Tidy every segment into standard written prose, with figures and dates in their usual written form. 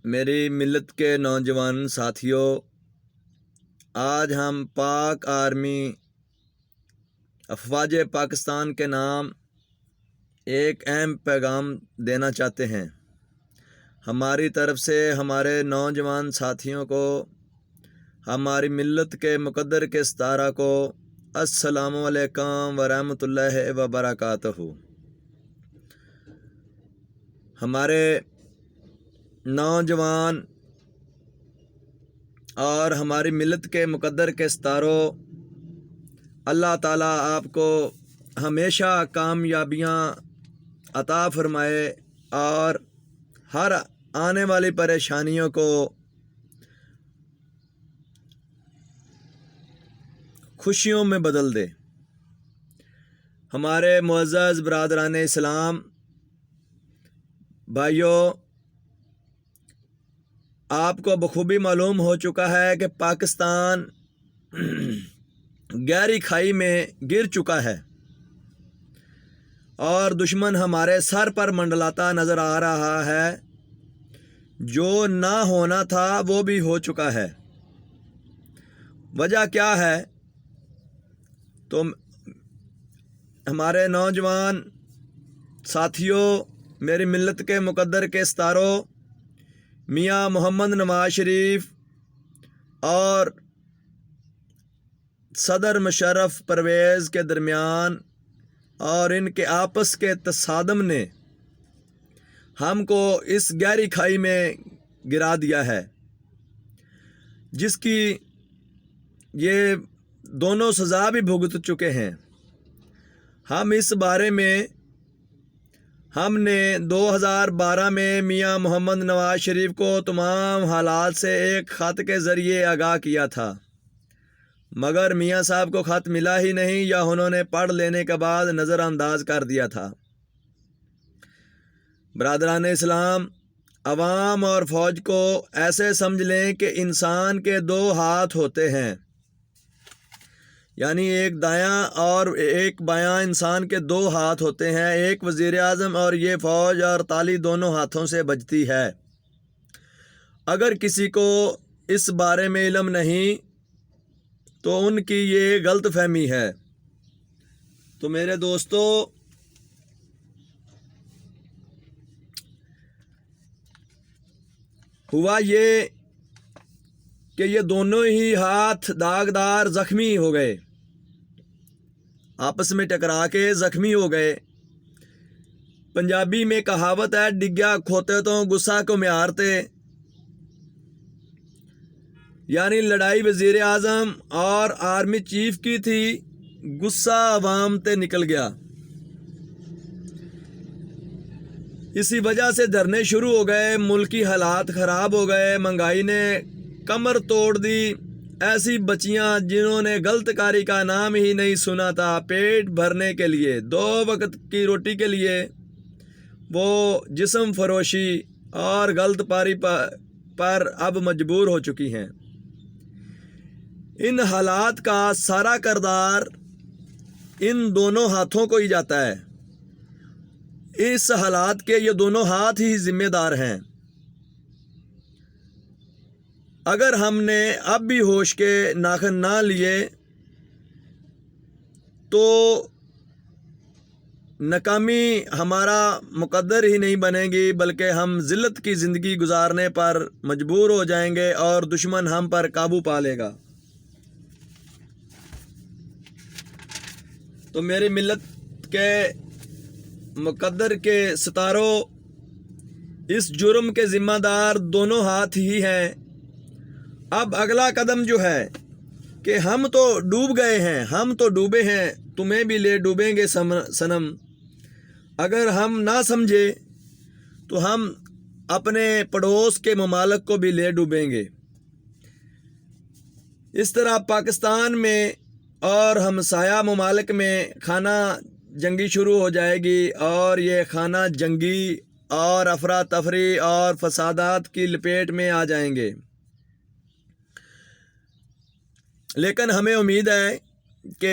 میری ملت کے نوجوان ساتھیوں، آج ہم پاک آرمی افواج پاکستان کے نام ایک اہم پیغام دینا چاہتے ہیں۔ ہماری طرف سے ہمارے نوجوان ساتھیوں کو، ہماری ملت کے مقدر کے ستارہ کو السلام علیکم ورحمۃ اللہ وبرکاتہ۔ ہمارے نوجوان اور ہماری ملت کے مقدر کے ستاروں، اللہ تعالیٰ آپ کو ہمیشہ کامیابیاں عطا فرمائے اور ہر آنے والی پریشانیوں کو خوشیوں میں بدل دے۔ ہمارے معزز برادران اسلام بھائیوں، آپ کو بخوبی معلوم ہو چکا ہے کہ پاکستان گہری کھائی میں گر چکا ہے اور دشمن ہمارے سر پر منڈلاتا نظر آ رہا ہے۔ جو نہ ہونا تھا وہ بھی ہو چکا ہے۔ وجہ کیا ہے؟ تو ہمارے نوجوان ساتھیوں، میری ملت کے مقدر کے ستاروں، میاں محمد نواز شریف اور صدر مشرف پرویز کے درمیان اور ان کے آپس کے تصادم نے ہم کو اس گہری کھائی میں گرا دیا ہے، جس کی یہ دونوں سزا بھی بھگت چکے ہیں۔ ہم اس بارے میں ہم نے 2012 میں میاں محمد نواز شریف کو تمام حالات سے ایک خط کے ذریعے آگاہ کیا تھا، مگر میاں صاحب کو خط ملا ہی نہیں یا انہوں نے پڑھ لینے کے بعد نظر انداز کر دیا تھا۔ برادران اسلام، عوام اور فوج کو ایسے سمجھ لیں کہ انسان کے دو ہاتھ ہوتے ہیں، یعنی ایک دایاں اور ایک بایاں انسان کے دو ہاتھ ہوتے ہیں۔ ایک وزیر اعظم اور یہ فوج اور تالی دونوں ہاتھوں سے بجتی ہے۔ اگر کسی کو اس بارے میں علم نہیں تو ان کی یہ غلط فہمی ہے۔ تو میرے دوستو، ہوا یہ کہ یہ دونوں ہی ہاتھ داغدار زخمی ہو گئے، آپس میں ٹکرا کے زخمی ہو گئے۔ پنجابی میں کہاوت ہے، ڈگیا کھوتے تو غصہ کو میارتے، یعنی لڑائی وزیر اعظم اور آرمی چیف کی تھی، غصہ عوام تے نکل گیا۔ اسی وجہ سے دھرنے شروع ہو گئے، ملکی حالات خراب ہو گئے، مہنگائی نے کمر توڑ دی۔ ایسی بچیاں جنہوں نے غلط کاری کا نام ہی نہیں سنا تھا، پیٹ بھرنے کے لیے، 2 وقت کی روٹی کے لیے وہ جسم فروشی اور غلط پاری پر اب مجبور ہو چکی ہیں۔ ان حالات کا سارا کردار ان دونوں ہاتھوں کو ہی جاتا ہے۔ اس حالات کے یہ دونوں ہاتھ ہی ذمہ دار ہیں۔ اگر ہم نے اب بھی ہوش کے ناخن نہ لیے تو ناکامی ہمارا مقدر ہی نہیں بنے گی، بلکہ ہم ذلت کی زندگی گزارنے پر مجبور ہو جائیں گے اور دشمن ہم پر قابو پا لے گا۔ تو میری ملت کے مقدر کے ستاروں، اس جرم کے ذمہ دار دونوں ہاتھ ہی ہیں۔ اب اگلا قدم جو ہے کہ ہم تو ڈوب گئے ہیں، ہم تو ڈوبے ہیں، تمہیں بھی لے ڈوبیں گے صنم۔ اگر ہم نہ سمجھے تو ہم اپنے پڑوس کے ممالک کو بھی لے ڈوبیں گے۔ اس طرح پاکستان میں اور ہمسایہ ممالک میں خانہ جنگی شروع ہو جائے گی اور یہ خانہ جنگی اور افراتفری اور فسادات کی لپیٹ میں آ جائیں گے۔ لیکن ہمیں امید ہے کہ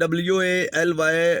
WALY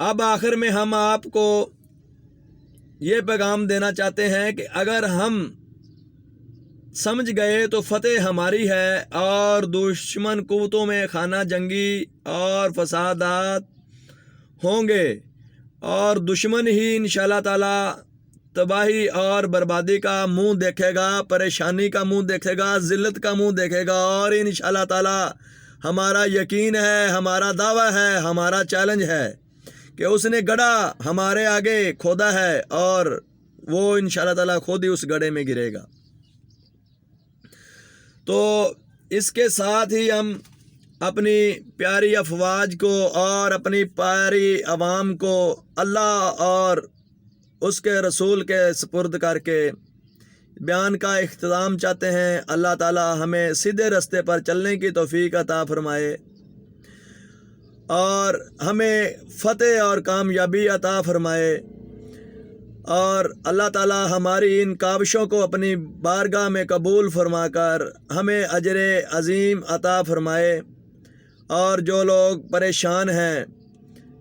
اب آخر میں ہم آپ کو یہ پیغام دینا چاہتے ہیں کہ اگر ہم سمجھ گئے تو فتح ہماری ہے، اور دشمن قوتوں میں خانہ جنگی اور فسادات ہوں گے، اور دشمن ہی انشاءاللہ تعالی تباہی اور بربادی کا منہ دیکھے گا، پریشانی کا منہ دیکھے گا، ذلت کا منہ دیکھے گا، اور انشاءاللہ تعالی ہمارا یقین ہے، ہمارا دعویٰ ہے، ہمارا چیلنج ہے کہ اس نے گڑھا ہمارے آگے کھودا ہے، اور وہ انشاءاللہ تعالی خود ہی اس گڑھے میں گرے گا۔ تو اس کے ساتھ ہی ہم اپنی پیاری افواج کو اور اپنی پیاری عوام کو اللہ اور اس کے رسول کے سپرد کر کے بیان کا اختتام چاہتے ہیں۔ اللہ تعالی ہمیں سیدھے راستے پر چلنے کی توفیق عطا فرمائے، اور ہمیں فتح اور کامیابی عطا فرمائے، اور اللہ تعالی ہماری ان کاوشوں کو اپنی بارگاہ میں قبول فرما کر ہمیں اجر عظیم عطا فرمائے، اور جو لوگ پریشان ہیں،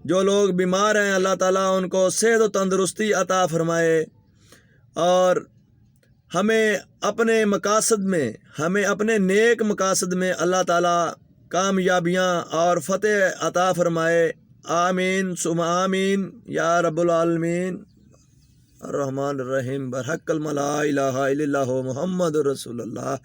جو لوگ بیمار ہیں، اللہ تعالیٰ ان کو صحت و تندرستی عطا فرمائے، اور ہمیں اپنے مقاصد میں، ہمیں اپنے نیک مقاصد میں اللہ تعالیٰ کامیابیاں اور فتح عطا فرمائے۔ آمین ثم آمین یا رب العالمین۔ الرحمن الرحیم، برحق الہ لا الہ الا اللہ محمد رسول اللہ۔